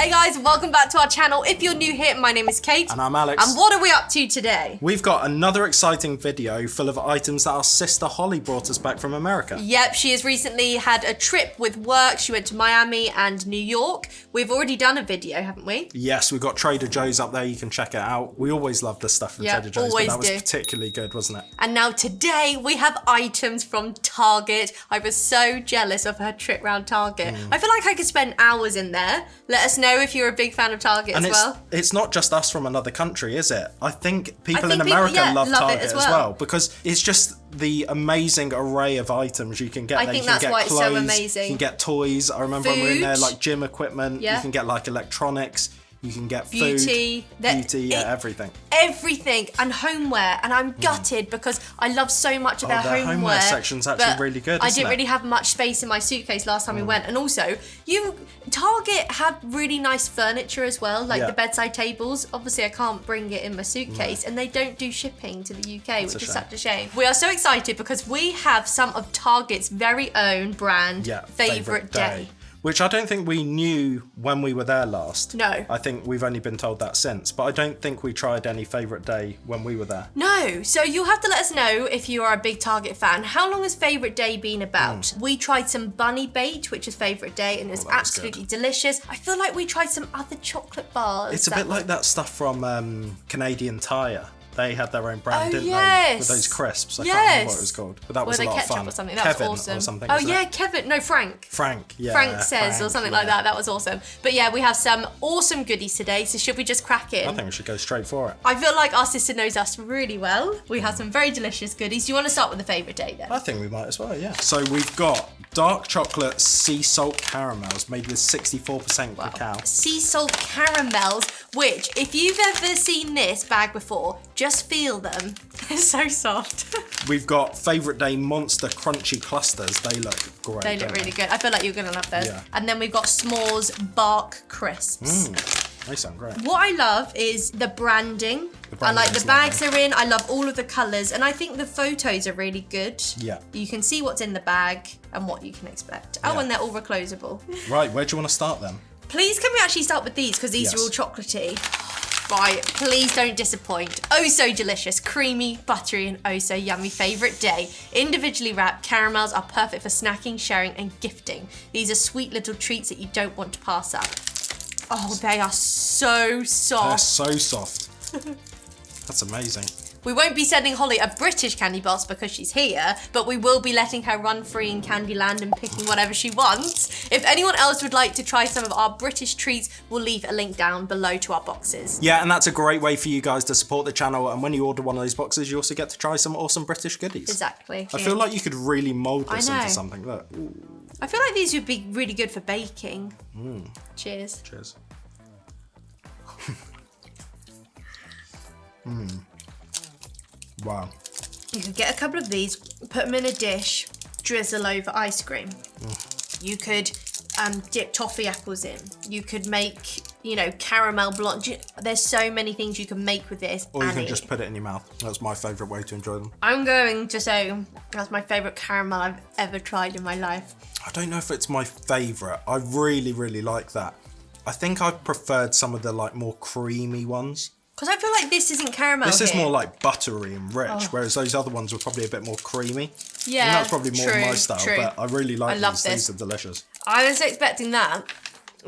Hey guys, welcome back to our channel. If you're new here, my name is Kate. And I'm Alex. And what are we up to today? We've got another exciting video full of items that our sister Holly brought us back from America. Yep, she has recently had a trip with work. She went to Miami and New York. We've already done a video, haven't we? Yes, we've got Trader Joe's up there. You can check it out. We always love this stuff from Trader Joe's, but that was particularly good, wasn't it? And now today we have items from Target. I was so jealous of her trip round Target. I feel like I could spend hours in there. Let us know if you're a big fan of Target as well. It's not just us from another country, is it? I think people in America love Target as well because it's just the amazing array of items you can get. I think that's why it's so amazing. You can get toys. I remember when we were in there, like gym equipment. Yeah. You can get like electronics. You can get beauty, everything. Everything, and homeware. And I'm gutted because I love so much of their homeware. Section's actually really good. I didn't really have much space in my suitcase last time we went. And also, Target have really nice furniture as well, like the bedside tables. Obviously, I can't bring it in my suitcase, and they don't do shipping to the UK, which is such a shame. We are so excited because we have some of Target's very own brand favourite day. Which I don't think we knew when we were there last. No. I think we've only been told that since, but I don't think we tried any favourite day when we were there. No, so you'll have to let us know if you are a big Target fan. How long has favourite day been about? We tried some bunny bait, which is favourite day, and it was absolutely delicious. I feel like we tried some other chocolate bars. It's a bit like that stuff from Canadian Tire. They had their own brand, didn't they? With those crisps. I can't remember what it was called. But that was a lot of fun. Or something. That was awesome. Or something, oh yeah, Kevin. No, Frank. Frank, yeah. Frank says or something like that. That was awesome. But yeah, we have some awesome goodies today. So should we just crack in? I think we should go straight for it. I feel like our sister knows us really well. We have some very delicious goodies. Do you want to start with the favourite day then? I think we might as well, yeah. So we've got dark chocolate sea salt caramels made with 64% cacao. Sea salt caramels, which if you've ever seen this bag before, just feel them. They're so soft. We've got favourite day monster crunchy clusters. They look great. They look really good. I feel like you're going to love those. Yeah. And then we've got s'mores bark crisps. They sound great. What I love is the branding. I like the bags are in. I love all of the colours. And I think the photos are really good. Yeah. You can see what's in the bag and what you can expect. Oh, and they're all reclosable. Right, where do you want to start then? Please can we actually start with these because these are all chocolatey. Right, please don't disappoint. Oh so delicious, creamy, buttery, and oh so yummy favourite day. Individually wrapped caramels are perfect for snacking, sharing, and gifting. These are sweet little treats that you don't want to pass up. Oh, they are so soft. They're so soft. That's amazing. We won't be sending Holly a British candy box because she's here, but we will be letting her run free in Candyland and picking whatever she wants. If anyone else would like to try some of our British treats, we'll leave a link down below to our boxes. Yeah, and that's a great way for you guys to support the channel. And when you order one of those boxes, you also get to try some awesome British goodies. Exactly. I feel like you could really mould this into something. Look. Ooh. I feel like these would be really good for baking. Cheers. Cheers. Wow. You could get a couple of these, put them in a dish, drizzle over ice cream. You could dip toffee apples in. You could make, caramel blonde. There's so many things you can make with this. Or you can just put it in your mouth. That's my favourite way to enjoy them. I'm going to say that's my favourite caramel I've ever tried in my life. I don't know if it's my favourite. I really, really like that. I think I've preferred some of the more creamy ones. Because I feel like this isn't caramel. This is more like buttery and rich, whereas those other ones were probably a bit more creamy. Yeah, and that's probably more my style, but I really like these. These are delicious. I was expecting that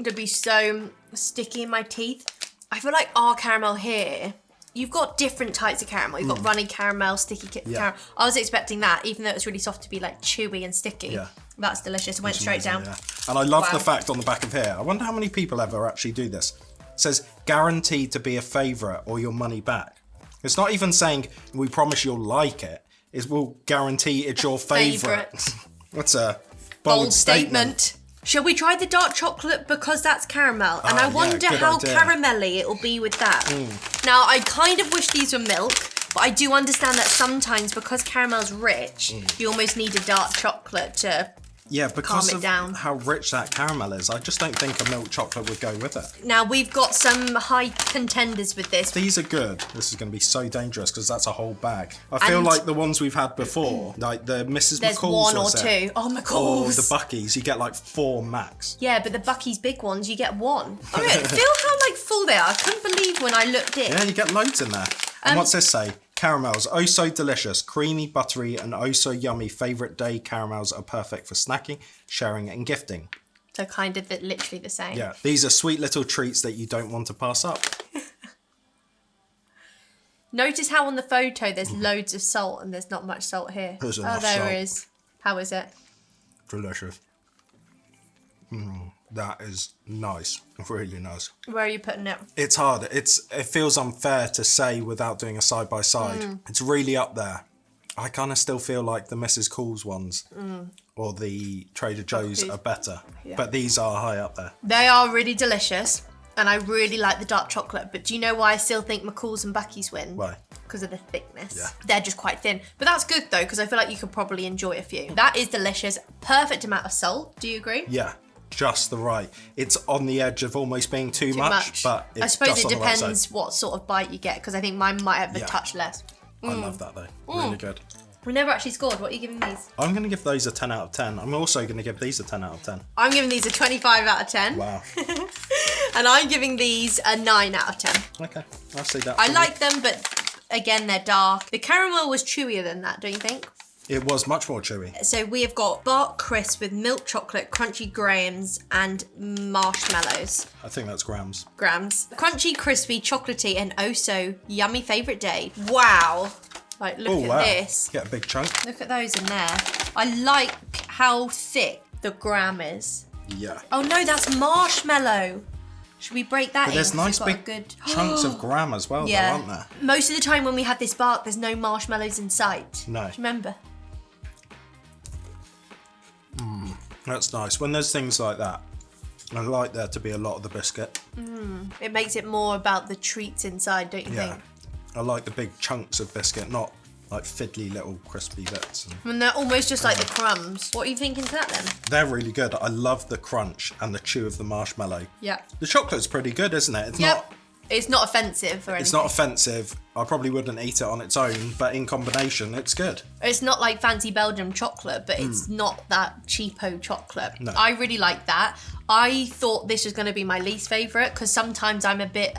to be so sticky in my teeth. I feel like our caramel here, you've got different types of caramel. You've got runny caramel, sticky caramel. I was expecting that, even though it's really soft, to be chewy and sticky. Yeah. That's delicious. It went straight down. Yeah. And I love the fact on the back of here. I wonder how many people ever actually do this. It says, guaranteed to be a favourite or your money back. It's not even saying, we promise you'll like it. It's, we'll guarantee it's your favourite. That's a bold statement. Shall we try the dark chocolate because that's caramel? And I wonder how caramelly it'll be with that. Now, I kind of wish these were milk, but I do understand that sometimes because caramel's rich, you almost need a dark chocolate to Yeah, because calm it of down. how rich that caramel is, I just don't think a milk chocolate would go with it. Now, we've got some high contenders with this. These are good. This is going to be so dangerous because that's a whole bag. I feel like the ones we've had before, like the Mrs. There's McCall's one or two. Oh, McCall's. Or the Bucky's, you get like 4 max. Yeah, but the Bucky's big ones, you get 1. Oh, yeah, feel how like full they are. I couldn't believe when I looked in. Yeah, you get loads in there. And what's this say? Caramels, oh so delicious, creamy, buttery, and oh so yummy. Favourite day caramels are perfect for snacking, sharing, and gifting. So kind of literally the same. Yeah, these are sweet little treats that you don't want to pass up. Notice how on the photo there's loads of salt and there's not much salt here. There's oh, enough there salt. is. How is it? Delicious. That is nice, really nice. Where are you putting it? It's hard. It feels unfair to say without doing a side by side. It's really up there. I kind of still feel like the Mrs. Cool's ones or the Trader Joe's are better, but these are high up there. They are really delicious, and I really like the dark chocolate. But do you know why I still think McCall's and Bucky's win? Why? Because of the thickness. Yeah. They're just quite thin. But that's good though, because I feel like you could probably enjoy a few. That is delicious. Perfect amount of salt. Do you agree? Yeah. Just the right. It's on the edge of almost being too much, but it's I suppose just it on the right depends side. what sort of bite you get, because I think mine might have a touch less. I love that though. Really good. We never actually scored. What are you giving these? I'm going to give those a 10 out of 10. I'm also going to give these a 10 out of 10. I'm giving these a 25 out of 10. Wow. And I'm giving these a 9 out of 10. Okay, I'll see that. I like them, but again, they're dark. The caramel was chewier than that, don't you think? It was much more chewy. So we have got bark crisp with milk chocolate, crunchy grahams, and marshmallows. I think that's grams. Grams. Crunchy, crispy, chocolatey, and oh so yummy favourite day. Wow. Like, look at this. Get a big chunk. Look at those in there. I like how thick the gram is. Yeah. Oh no, that's marshmallow. Should we break that But in? there's 'Cause nice we've got big a good... chunks of gram as well, though, aren't there? Most of the time when we have this bark, there's no marshmallows in sight. No. Do you remember? That's nice. When there's things like that, I like there to be a lot of the biscuit. It makes it more about the treats inside, don't you think? I like the big chunks of biscuit, not like fiddly little crispy bits. And they're almost just like the crumbs. What are you thinking to that then? They're really good. I love the crunch and the chew of the marshmallow. Yeah. The chocolate's pretty good, isn't it? It's not offensive or anything. It's not offensive. I probably wouldn't eat it on its own, but in combination, it's good. It's not like fancy Belgium chocolate, but it's not that cheapo chocolate. No. I really like that. I thought this was going to be my least favourite because sometimes I'm a bit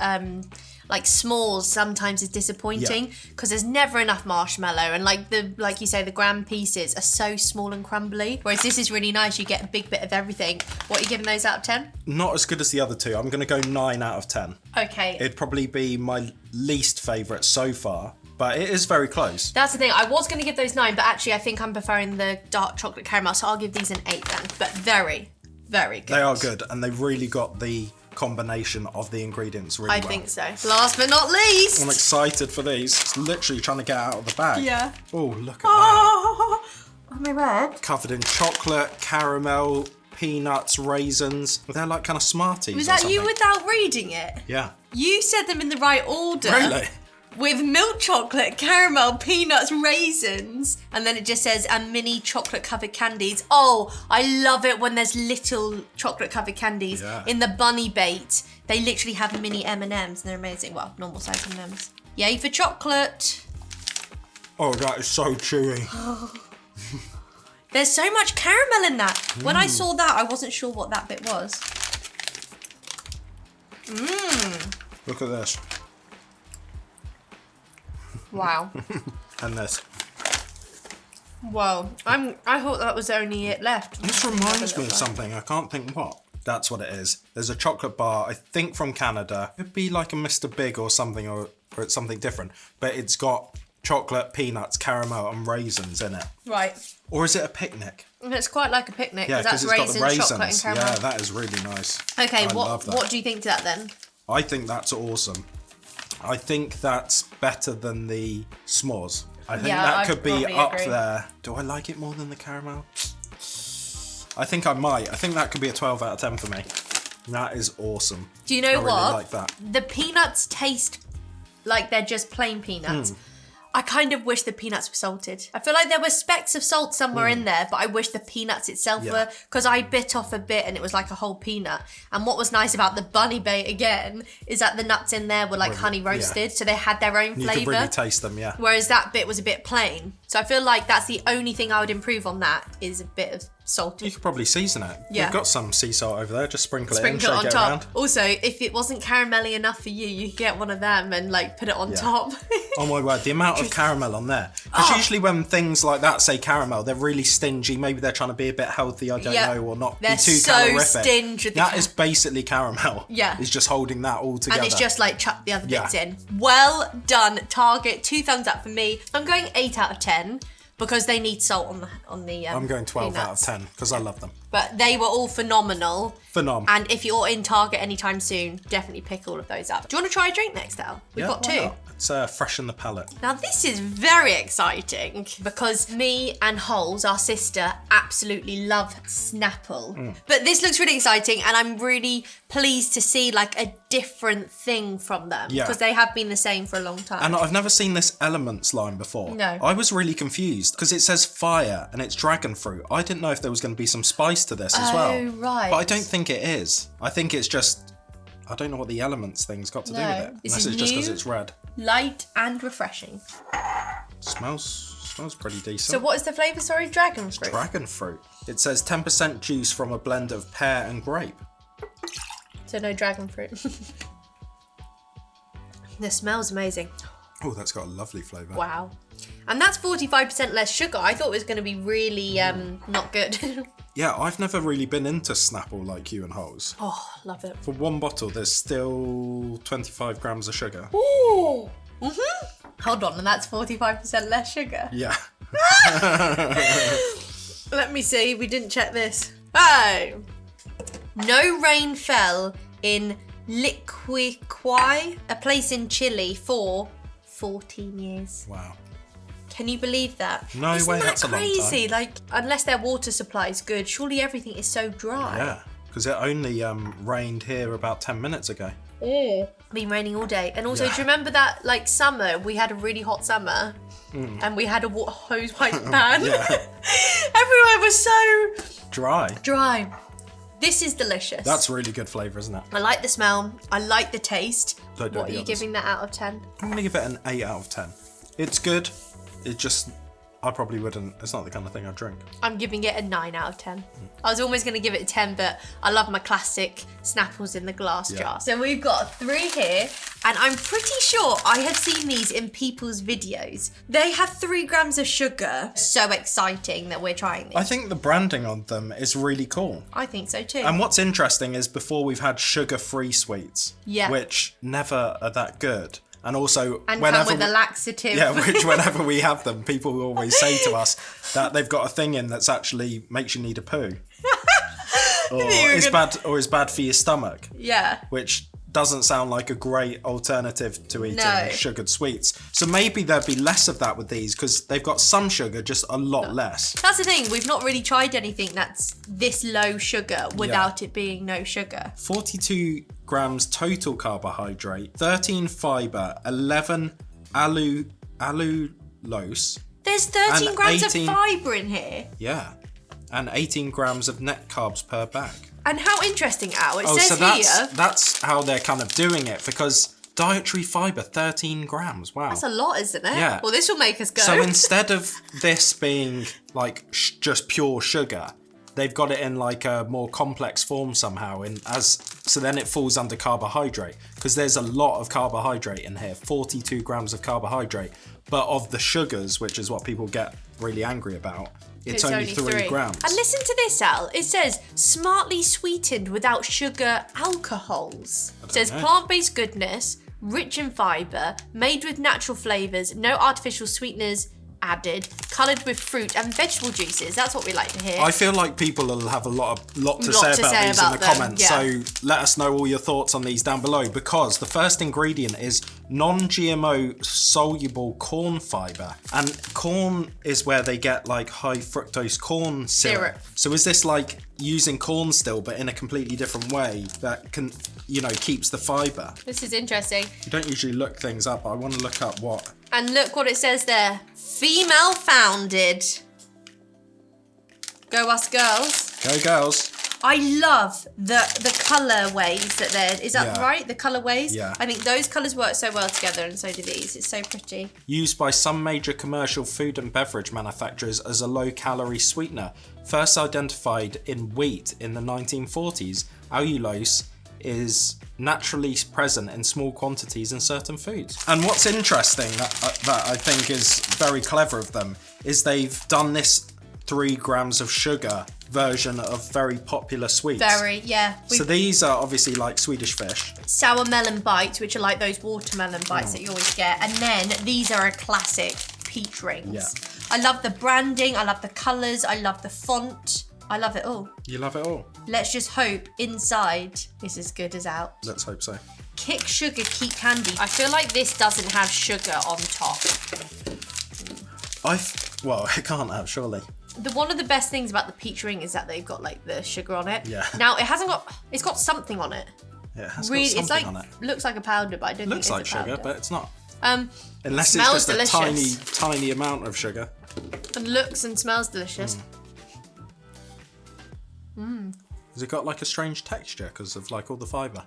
like s'mores sometimes is disappointing because there's never enough marshmallow and like you say the gram pieces are so small and crumbly, whereas this is really nice. You get a big bit of everything. What are you giving those out of 10? Not as good as the other two. I'm going to go 9 out of 10. Okay. It'd probably be my least favourite so far, but it is very close. That's the thing. I was going to give those 9, but actually I think I'm preferring the dark chocolate caramel, so I'll give these an 8 then. But very, very good. They are good, and they've really got the combination of the ingredients really well. I think so. Last but not least. I'm excited for these. It's literally trying to get out of the bag. Yeah. Oh, look at that. Oh, my red. Covered in chocolate, caramel, peanuts, raisins. They're like kind of Smarties. Was or that something. you without reading it? Yeah. You said them in the right order. Really? With milk chocolate, caramel, peanuts, raisins, and then it just says, and mini chocolate covered candies. Oh, I love it when there's little chocolate covered candies. Yeah. In the bunny bait, they literally have mini M&Ms and they're amazing. Well, normal size M&Ms. Yay for chocolate. Oh, that is so chewy. There's so much caramel in that. When I saw that, I wasn't sure what that bit was. Look at this. Wow. And this. Whoa. I thought that was only it left. This reminds me of something. I can't think what. That's what it is. There's a chocolate bar, I think from Canada. It'd be like a Mr. Big or something, or it's something different. But it's got chocolate, peanuts, caramel, and raisins in it. Right. Or is it a picnic? It's quite like a picnic. Yeah, because because that's it's got the raisins, chocolate, and raisins. caramel. Yeah, that is really nice. Okay, I love that. what do you think to that then? I think that's awesome. I think that's better than the s'mores. I think that could be probably up agree. there. Do I like it more than the caramel? I think I might. I think that could be a 12 out of 10 for me. That is awesome. Do you know I really what? like that. The peanuts taste like they're just plain peanuts. I kind of wish the peanuts were salted. I feel like there were specks of salt somewhere in there, but I wish the peanuts itself were, because I bit off a bit and it was like a whole peanut. And what was nice about the bunny bait again is that the nuts in there were like honey roasted, so they had their own flavour. You could really taste them, Whereas that bit was a bit plain. So I feel like that's the only thing I would improve on that is a bit of salt. You could probably season it. Yeah. We've got some sea salt over there. Just sprinkle it in, Sprinkle it shake on it top. around. Also, if it wasn't caramelly enough for you, you could get one of them and like put it on top. Oh my word, the amount of caramel on there. Because usually when things like that say caramel, they're really stingy. Maybe they're trying to be a bit healthy, I don't know, or not they're be too so calorific. stingy. That is basically caramel. Yeah. It's just holding that all together. And it's just like chuck the other bits in. Well done, Target. 2 thumbs up for me. I'm going 8 out of 10 because they need salt on the I'm going 12 peanuts. out of 10 because I love them. But they were all phenomenal. Phenomenal. And if you're in Target anytime soon, definitely pick all of those up. Do you want to try a drink next, Al? We've got 2. Let's freshen the palate. Now this is very exciting because me and Holes, our sister, absolutely love Snapple. But this looks really exciting and I'm really pleased to see like a different thing from them because they have been the same for a long time. And I've never seen this Elements line before. No. I was really confused because it says fire and it's dragon fruit. I didn't know if there was going to be some spice to this as well. Oh, right. But I don't think it is. I think it's just, I don't know what the Elements thing's got to do with it. Unless it's just because it's red. Light and refreshing. Smells pretty decent. So what is the flavour, sorry? Dragon fruit? Dragon fruit. It says 10% juice from a blend of pear and grape. So no dragon fruit. The smell's amazing. Oh, that's got a lovely flavour. Wow. And that's 45% less sugar. I thought it was going to be really not good. Yeah, I've never really been into Snapple like you and Holes. Oh, love it. For one bottle, there's still 25 grams of sugar. Ooh. Hold on, and that's 45% less sugar. Yeah. Let me see. We didn't check this. Oh. No rain fell in Liquiquay, a place in Chile, for 14 years. Wow. Can you believe that? No Isn't way, that that's crazy? a long time. Like, unless their water supply is good, surely everything is so dry. Yeah, because it only rained here about 10 minutes ago. Been raining all day. And also, do you remember that, like, summer? We had a really hot summer. And we had a hose pipe ban. Everywhere was so Dry. This is delicious. That's really good flavour, isn't it? I like the smell. I like the taste. Don't do What are the you others. giving that out of 10? I'm going to give it an 8 out of 10. It's good. It just, I probably wouldn't, it's not the kind of thing I'd drink. I'm giving it a 9 out of 10. I was almost going to give it a 10, but I love my classic Snapples in the glass jar. So we've got 3 here, and I'm pretty sure I have seen these in people's videos. They have 3 grams of sugar. So exciting that we're trying these. I think the branding on them is really cool. I think so too. And what's interesting is before we've had sugar-free sweets, which never are that good. And also, and whenever come with a laxative. Yeah, which whenever we have them, people will always say to us that they've got a thing in that's actually makes you need a poo. Or is bad for your stomach. Yeah. Which doesn't sound like a great alternative to eating sugared sweets. So maybe there'd be less of that with these because they've got some sugar, just a lot less. That's the thing, we've not really tried anything that's this low sugar without it being no sugar. 42 grams total carbohydrate, 13 fibre, 11 allulose. There's 13 grams of fibre in here. Yeah. And 18 grams of net carbs per bag. And how interesting, Al, it says so that's how they're kind of doing it because dietary fibre, 13 grams. Wow. That's a lot, isn't it? Yeah. Well, this will make us go. So instead of this being like just pure sugar, they've got it in like a more complex form somehow. So then it falls under carbohydrate because there's a lot of carbohydrate in here, 42 grams of carbohydrate. But of the sugars, which is what people get really angry about, it's only 3 grams. And listen to this, Al. It says, smartly sweetened without sugar alcohols. It says plant-based goodness, rich in fibre, made with natural flavours, no artificial sweeteners added, coloured with fruit and vegetable juices. That's what we like to hear. I feel like people will have a lot to say about these in the comments. So let us know all your thoughts on these down below because the first ingredient is non-GMO soluble corn fiber. And corn is where they get like high fructose corn syrup. So is this like using corn still, but in a completely different way that can, you know, keeps the fiber? This is interesting. You don't usually look things up. I want to look up what. And look what it says there. Female founded. Go us girls. Go girls. I love the colourways that they're... Is that right? The colourways? Yeah. I think those colours work so well together, and so do these. It's so pretty. Used by some major commercial food and beverage manufacturers as a low-calorie sweetener. First identified in wheat in the 1940s, allulose is naturally present in small quantities in certain foods. And what's interesting that I think is very clever of them is they've done this 3 grams of sugar version of very popular sweets. Very, yeah. So these are obviously like Swedish fish. Sour melon bites, which are like those watermelon bites that you always get. And then these are a classic peach rings. Yeah. I love the branding, I love the colours, I love the font. I love it all. You love it all. Let's just hope inside is as good as out. Let's hope so. Kick sugar, keep candy. I feel like this doesn't have sugar on top. Well, it can't have, surely. One of the best things about the peach ring is that they've got like the sugar on it. Yeah. Now it's got something on it. Yeah, it has Really, got something on it. Looks like a powder, but I don't Looks think like it's a powder. sugar, but it's not. Unless smells it's just a delicious. tiny amount of sugar. And looks and smells delicious. Has it got like a strange texture because of like all the fibre?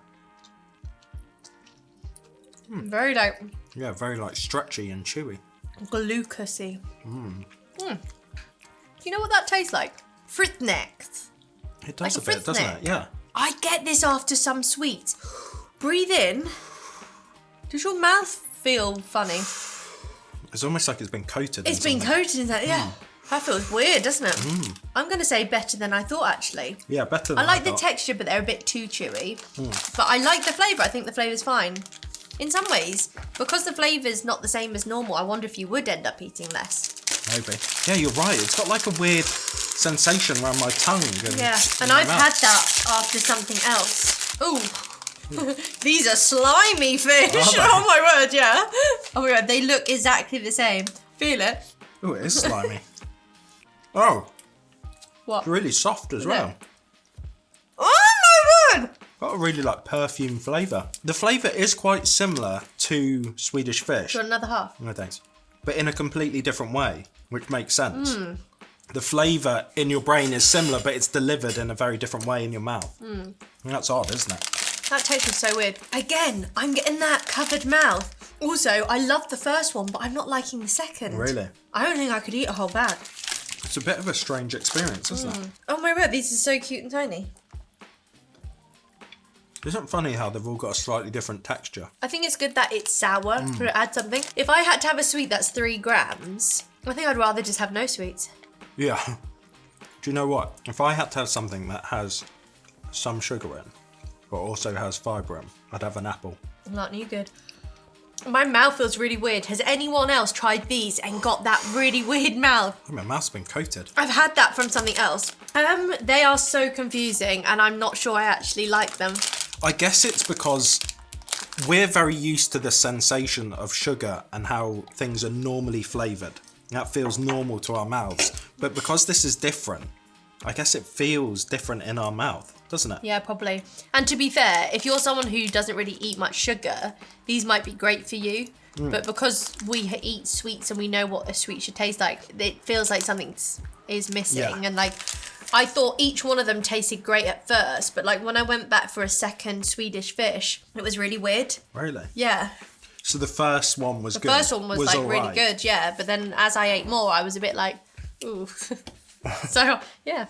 Very like Yeah, very like stretchy and chewy. glucosey. Do you know what that tastes like? Frittnäckt. It does Like a bit, doesn't Frittnäckt. it? Yeah. I get this after some sweets. Breathe in. Does your mouth feel funny? It's almost like it's been coated. It's been coated in that, yeah. That feels weird, doesn't it? I'm going to say better than I thought, actually. Yeah, better than I like the thought. texture, but they're a bit too chewy. But I like the flavour. I think the flavour's fine. In some ways, because the flavour's not the same as normal, I wonder if you would end up eating less. Maybe. Yeah, you're right. It's got like a weird sensation around my tongue. And I've had that after something else. Ooh. These are slimy fish. Oh my word, yeah. Oh my god, they look exactly the same. Feel it. Oh, it is slimy. Oh, What? it's really soft as well. Oh my word! Got a really like perfume flavour. The flavour is quite similar to Swedish fish. Do you want another half? No thanks. But in a completely different way, which makes sense. The flavour in your brain is similar, but it's delivered in a very different way in your mouth. And that's odd, isn't it? That tastes so weird. Again, I'm getting that covered mouth. Also, I love the first one, but I'm not liking the second. Really? I don't think I could eat a whole bag. It's a bit of a strange experience, isn't it? Oh my word, these are so cute and tiny. Isn't it funny how they've all got a slightly different texture? I think it's good that it's sour to add something. If I had to have a sweet that's 3 grams, I think I'd rather just have no sweets. Yeah. Do you know what? If I had to have something that has some sugar in, but also has fibre in, I'd have an apple. Not you good. My mouth feels really weird. Has anyone else tried these and got that really weird mouth? Oh, my mouth's been coated. I've had that from something else. They are so confusing and I'm not sure I actually like them. I guess it's because we're very used to the sensation of sugar and how things are normally flavoured. That feels normal to our mouths. But because this is different, I guess it feels different in our mouth, doesn't it? Yeah, probably. And to be fair, if you're someone who doesn't really eat much sugar, these might be great for you. But because we eat sweets and we know what a sweet should taste like, it feels like something is missing. Yeah. And like, I thought each one of them tasted great at first, but like when I went back for a second Swedish fish, it was really weird. Really? Yeah. So the first one was good? The first one was like really alright. good, yeah. But then as I ate more, I was a bit like, ooh. So, yeah.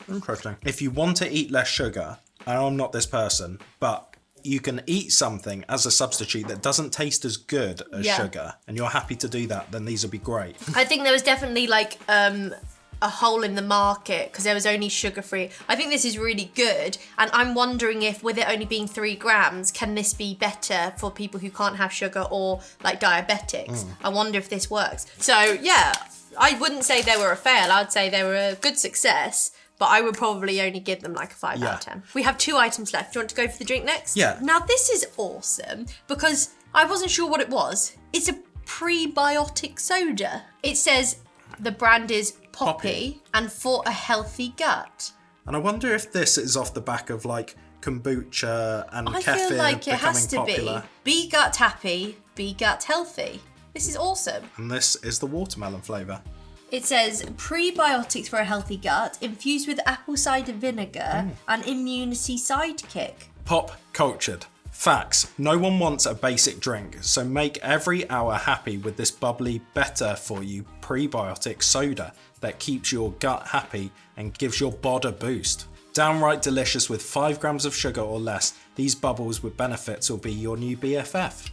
Interesting. If you want to eat less sugar, and I'm not this person, but you can eat something as a substitute that doesn't taste as good as sugar, and you're happy to do that, then these would be great. I think there was definitely like a hole in the market because there was only sugar-free. I think this is really good, and I'm wondering if with it only being 3 grams, can this be better for people who can't have sugar or like diabetics? I wonder if this works. So yeah, I wouldn't say they were a fail. I'd say they were a good success, but I would probably only give them like a 5 out of 10. We have 2 items left. Do you want to go for the drink next? Yeah. Now this is awesome because I wasn't sure what it was. It's a prebiotic soda. It says the brand is Poppi and for a healthy gut. And I wonder if this is off the back of like kombucha and I kefir feel like it becoming has to popular. be gut happy, be gut healthy. This is awesome. And this is the watermelon flavour. It says prebiotics for a healthy gut, infused with apple cider vinegar and immunity sidekick. Pop cultured. Facts. No one wants a basic drink, so make every hour happy with this bubbly, better for you prebiotic soda that keeps your gut happy and gives your bod a boost. Downright delicious with 5 grams of sugar or less, these bubbles with benefits will be your new BFF.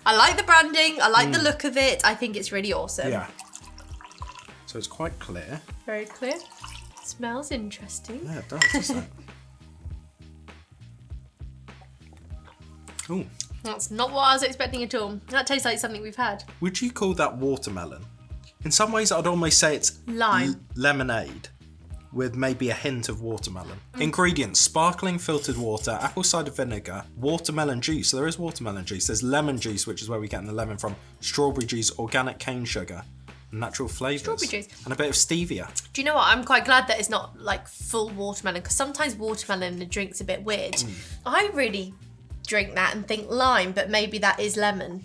I like the branding, I like the look of it, I think it's really awesome. Yeah. So it's quite clear. Very clear. Smells interesting. Yeah, it does, doesn't it? Ooh. That's not what I was expecting at all. That tastes like something we've had. Would you call that watermelon? In some ways, I'd almost say it's Lime. Lemonade with maybe a hint of watermelon. Ingredients: sparkling filtered water, apple cider vinegar, watermelon juice. So there is watermelon juice. There's lemon juice, which is where we're getting the lemon from, strawberry juice, organic cane sugar, natural flavours. Strawberry juice. And a bit of stevia. Do you know what? I'm quite glad that it's not like full watermelon, because sometimes watermelon in a drink's a bit weird. I really drink that and think lime, but maybe that is lemon.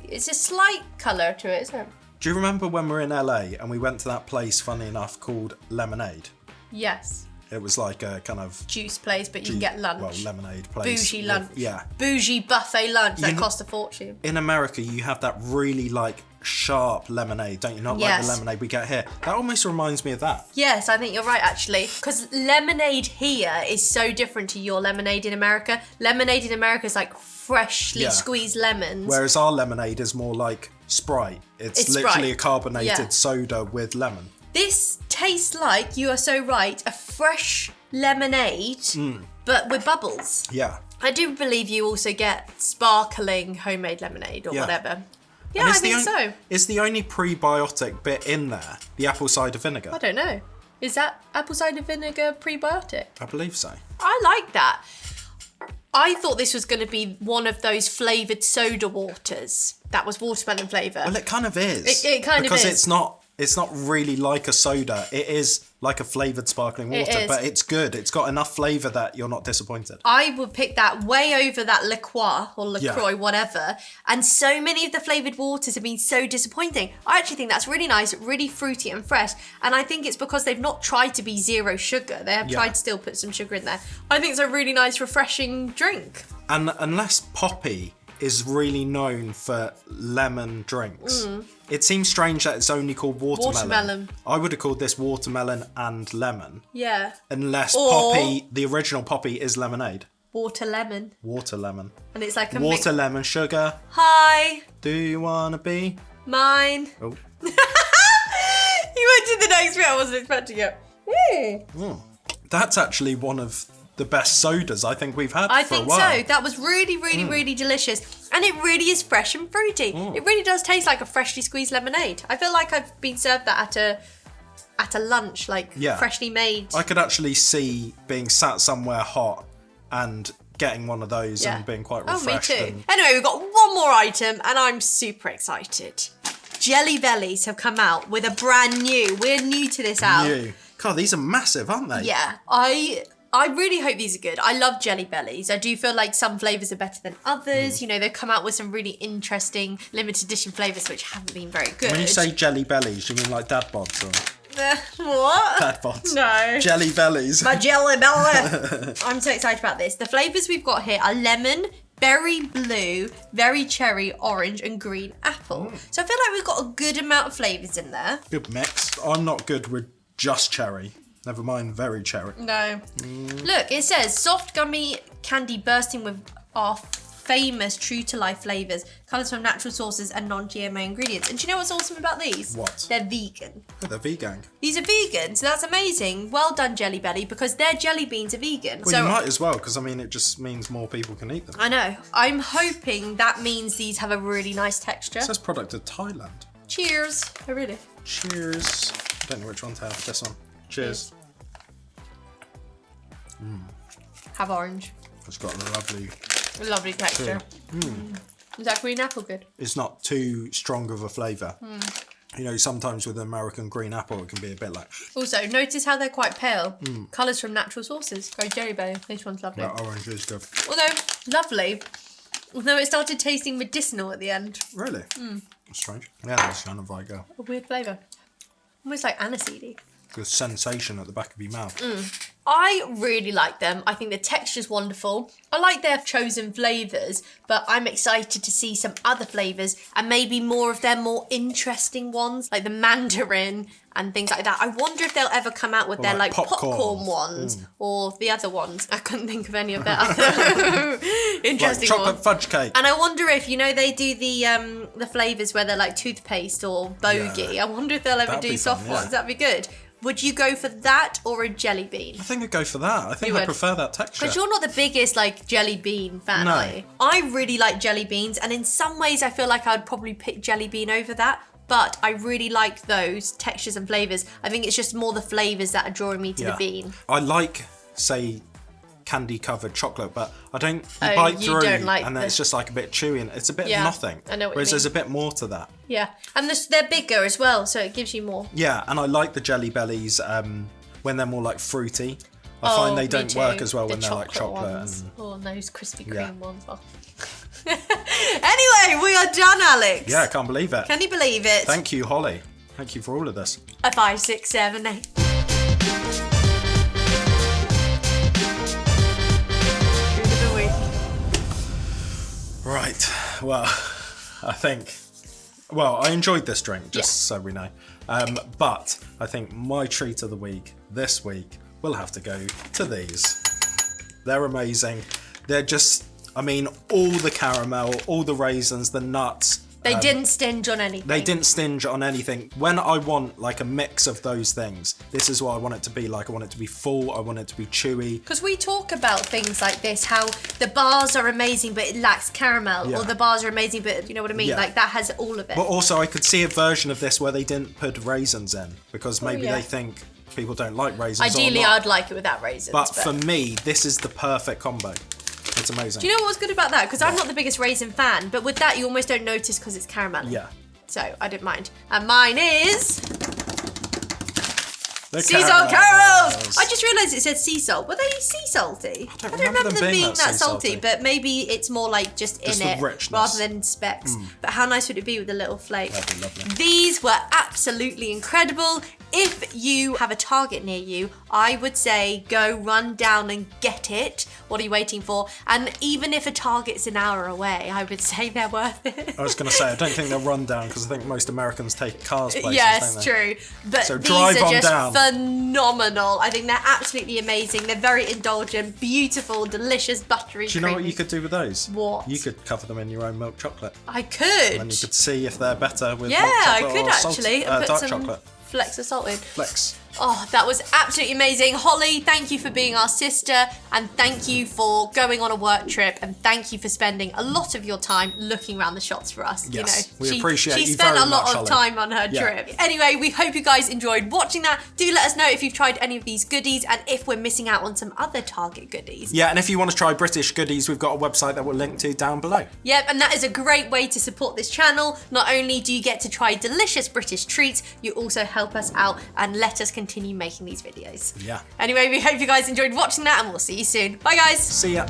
It's a slight colour to it, isn't it? Do you remember when we were in LA and we went to that place, funny enough, called Lemonade? Yes. It was like a kind of... Juice place, but you can get lunch. Well, lemonade place. Bougie lunch. Yeah. Bougie buffet lunch that costs a fortune. In America, you have that really like sharp lemonade, don't you? Not like the lemonade we get here. That almost reminds me of that. Yes, I think you're right, actually. Because lemonade here is so different to your lemonade in America. Lemonade in America is like freshly squeezed lemons. Whereas our lemonade is more like Sprite. It's literally Sprite. a carbonated soda with lemon. This tastes like, you are so right, a fresh lemonade, but with bubbles. Yeah. I do believe you also get sparkling homemade lemonade or whatever. Yeah, I think so. It's the only prebiotic bit in there, the apple cider vinegar. I don't know. Is that apple cider vinegar prebiotic? I believe so. I like that. I thought this was going to be one of those flavoured soda waters. That was watermelon flavour. Well, it kind of is. It kind of is. Because it's not really like a soda. It is like a flavoured sparkling water, but it's good. It's got enough flavour that you're not disappointed. I would pick that way over that LaCroix or LaCroix, whatever. And so many of the flavoured waters have been so disappointing. I actually think that's really nice, really fruity and fresh. And I think it's because they've not tried to be zero sugar. They have tried to still put some sugar in there. I think it's a really nice, refreshing drink. And unless Poppi is really known for lemon drinks, it seems strange that it's only called watermelon. I would have called this watermelon and lemon. Yeah. Unless Poppi, the original Poppi, is lemonade. Water lemon. Water lemon. And it's like a water lemon sugar. Hi. Do you wanna be mine? Oh. You went to the next bit. I wasn't expecting it. That's actually one of the best sodas I think we've had for a while. I think so. That was really, really, really delicious. And it really is fresh and fruity. It really does taste like a freshly squeezed lemonade. I feel like I've been served that at a lunch, like freshly made. I could actually see being sat somewhere hot and getting one of those and being quite refreshed. Oh, me too. Anyway, we've got one more item and I'm super excited. Jelly Bellies have come out with a brand new. We're new to this out. New. God, these are massive, aren't they? Yeah. I really hope these are good. I love Jelly Bellies. I do feel like some flavours are better than others. You know, they've come out with some really interesting limited edition flavours which haven't been very good. When you say Jelly Bellies, you mean like dad bods or... What? Dad bods. No. Jelly Bellies. My Jelly Belly. I'm so excited about this. The flavours we've got here are lemon, berry blue, very cherry, orange and green apple. So I feel like we've got a good amount of flavours in there. Good mix. I'm not good with just cherry. Never mind very cherry. No. Look, it says soft gummy candy bursting with our famous true to life flavours, colours from natural sources and non-GMO ingredients. And do you know what's awesome about these? What? They're vegan. Oh, they're vegan. These are vegan, so that's amazing. Well done, Jelly Belly, because their jelly beans are vegan. Well, you might as well, because I mean, it just means more people can eat them. I know. I'm hoping that means these have a really nice texture. It says product of Thailand. Cheers. Oh, really? Cheers. I don't know which one to have. This one. Cheers. Have orange. It's got a lovely Lovely texture. Is that green apple good? It's not too strong of a flavour. You know, sometimes with American green apple, it can be a bit like... Also, notice how they're quite pale. Colours from natural sources. Go Jelly Belly. This one's lovely. That orange is good. Although, lovely. Although it started tasting medicinal at the end. Really? That's strange. Yeah, that's kind of like a weird flavour. Almost like aniseedy. good sensation at the back of your mouth. I really like them. I think the texture's wonderful. I like their chosen flavours, but I'm excited to see some other flavours and maybe more of their more interesting ones, like the mandarin and things like that. I wonder if they'll ever come out with their like popcorn ones or the other ones. I couldn't think of any of their other interesting like chocolate ones. fudge cake. And I wonder if, you know, they do the flavours where they're like toothpaste or bogey. I wonder if they'll ever do soft ones. That'd be good. Would you go for that or a jelly bean? I think I'd go for that. I think I prefer that texture. Because you're not the biggest like jelly bean fan, are you? I really like jelly beans, and in some ways I feel like I'd probably pick jelly bean over that. But I really like those textures and flavours. I think it's just more the flavours that are drawing me to the bean. I like, say, candy covered chocolate, but I don't bite through like and then it's just like a bit chewy and it's a bit of nothing. I know what Whereas you mean. there's a bit more to that. Yeah, and they're bigger as well, so it gives you more. Yeah, and I like the Jelly Bellies when they're more like fruity. I find they don't work as well when they're like chocolate. And those Krispy Kreme ones. Oh. Anyway, we are done, Alex. Yeah, I can't believe it. Can you believe it? Thank you, Holly. Thank you for all of this. A 5, 6, 7, 8. Right, well, I enjoyed this drink, just so we know. But I think my treat of the week, this week, will have to go to these. They're amazing. They're just, I mean, all the caramel, all the raisins, the nuts. They didn't stinge on anything. They didn't stinge on anything. When I want like a mix of those things, this is what I want it to be like. I want it to be full. I want it to be chewy. Because we talk about things like this, how the bars are amazing, but it lacks caramel. Or the bars are amazing, but you know what I mean? Yeah. Like that has all of it. But also I could see a version of this where they didn't put raisins in because maybe they think people don't like raisins. Ideally, I'd like it without raisins. But for me, this is the perfect combo. It's amazing. Do you know what's good about that? Because I'm not the biggest raisin fan, but with that you almost don't notice because it's caramel. Yeah. So I didn't mind. And mine is sea salt caramels. I just realised it said sea salt. Were they sea salty? I don't remember them being that salty, but maybe it's more like just in it rather than specks. But how nice would it be with a little flake? That'd be lovely. These were absolutely incredible. If you have a Target near you, I would say go run down and get it. What are you waiting for? And even if a Target's an hour away, I would say they're worth it. I was going to say, I don't think they'll run down because I think most Americans take cars places, yes, don't they? true. But so these drive are on just down. phenomenal. I think they're absolutely amazing. They're very indulgent, beautiful, delicious, buttery. Do you know what you could do with those? What? You could cover them in your own milk chocolate. I could. And you could see if they're better with milk chocolate I could or actually. And put dark some chocolate. Flecks of salt in. Flecks. Oh, that was absolutely amazing. Holly, thank you for being our sister, and thank you for going on a work trip, and thank you for spending a lot of your time looking around the shops for us. Yes, you know, we appreciate you She spent very a lot much, of Holly. time on her trip. Anyway, we hope you guys enjoyed watching that. Do let us know if you've tried any of these goodies and if we're missing out on some other Target goodies. Yeah, and if you want to try British goodies, we've got a website that we'll link to down below. Yep, and that is a great way to support this channel. Not only do you get to try delicious British treats, you also help us out and let us continue making these videos. Yeah. Anyway, we hope you guys enjoyed watching that, and we'll see you soon. Bye, guys. See ya.